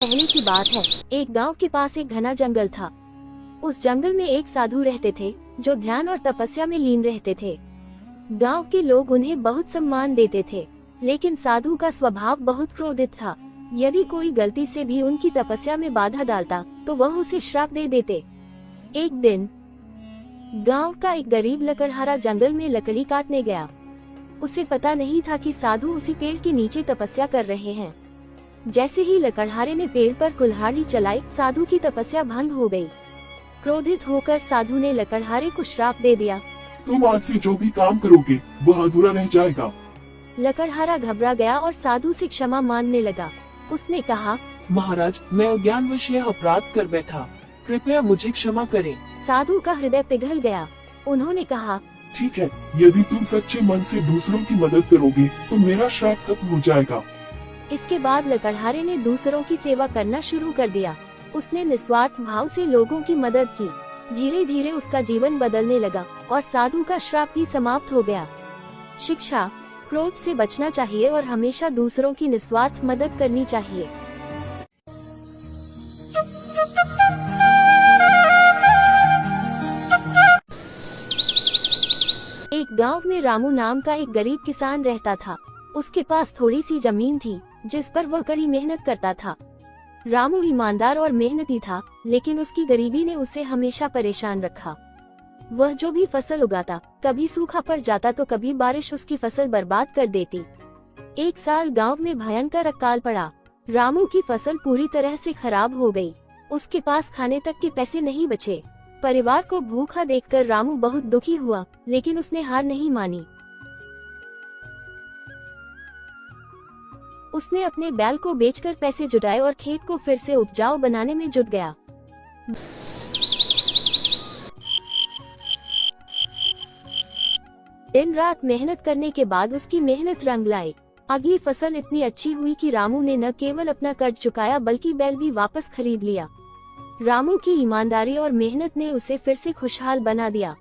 पहले की बात है, एक गांव के पास एक घना जंगल था। उस जंगल में एक साधु रहते थे जो ध्यान और तपस्या में लीन रहते थे। गांव के लोग उन्हें बहुत सम्मान देते थे, लेकिन साधु का स्वभाव बहुत क्रोधित था। यदि कोई गलती से भी उनकी तपस्या में बाधा डालता तो वह उसे श्राप दे देते। एक दिन गांव का एक गरीब लकड़हारा जंगल में लकड़ी काटने गया। उसे पता नहीं था कि साधु उसी पेड़ के नीचे तपस्या कर रहे हैं। जैसे ही लकड़हारे ने पेड़ पर कुल्हाड़ी चलाई, साधु की तपस्या भंग हो गई। क्रोधित होकर साधु ने लकड़हारे को श्राप दे दिया। तुम आज से जो भी काम करोगे वह अधूरा रह जाएगा। लकड़हारा घबरा गया और साधु से क्षमा मांगने लगा। उसने कहा, महाराज, मैं अज्ञानवश यह अपराध कर बैठा, कृपया मुझे क्षमा करें। साधु का हृदय पिघल गया। उन्होंने कहा, ठीक है, यदि तुम सच्चे मन से दूसरों की मदद करोगे तो मेरा श्राप खत्म हो जाएगा। इसके बाद लकड़हारे ने दूसरों की सेवा करना शुरू कर दिया। उसने निस्वार्थ भाव से लोगों की मदद की। धीरे धीरे उसका जीवन बदलने लगा और साधु का श्राप भी समाप्त हो गया। शिक्षा: क्रोध से बचना चाहिए और हमेशा दूसरों की निस्वार्थ मदद करनी चाहिए। एक गांव में रामू नाम का एक गरीब किसान रहता था। उसके पास थोड़ी सी जमीन थी जिस पर वह कड़ी मेहनत करता था। रामू ईमानदार और मेहनती था, लेकिन उसकी गरीबी ने उसे हमेशा परेशान रखा। वह जो भी फसल उगाता, कभी सूखा पड़ जाता तो कभी बारिश उसकी फसल बर्बाद कर देती। एक साल गांव में भयंकर अकाल पड़ा। रामू की फसल पूरी तरह से खराब हो गई। उसके पास खाने तक के पैसे नहीं बचे। परिवार को भूखा देखकर रामू बहुत दुखी हुआ, लेकिन उसने हार नहीं मानी। उसने अपने बैल को बेचकर पैसे जुटाए और खेत को फिर से उपजाऊ बनाने में जुट गया। दिन रात मेहनत करने के बाद उसकी मेहनत रंग लाई। अगली फसल इतनी अच्छी हुई कि रामू ने न केवल अपना कर्ज चुकाया बल्कि बैल भी वापस खरीद लिया। रामू की ईमानदारी और मेहनत ने उसे फिर से खुशहाल बना दिया।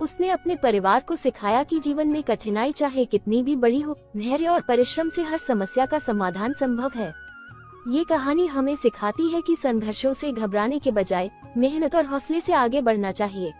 उसने अपने परिवार को सिखाया कि जीवन में कठिनाई चाहे कितनी भी बड़ी हो, धैर्य और परिश्रम से हर समस्या का समाधान संभव है। ये कहानी हमें सिखाती है कि संघर्षों से घबराने के बजाय मेहनत और हौसले से आगे बढ़ना चाहिए।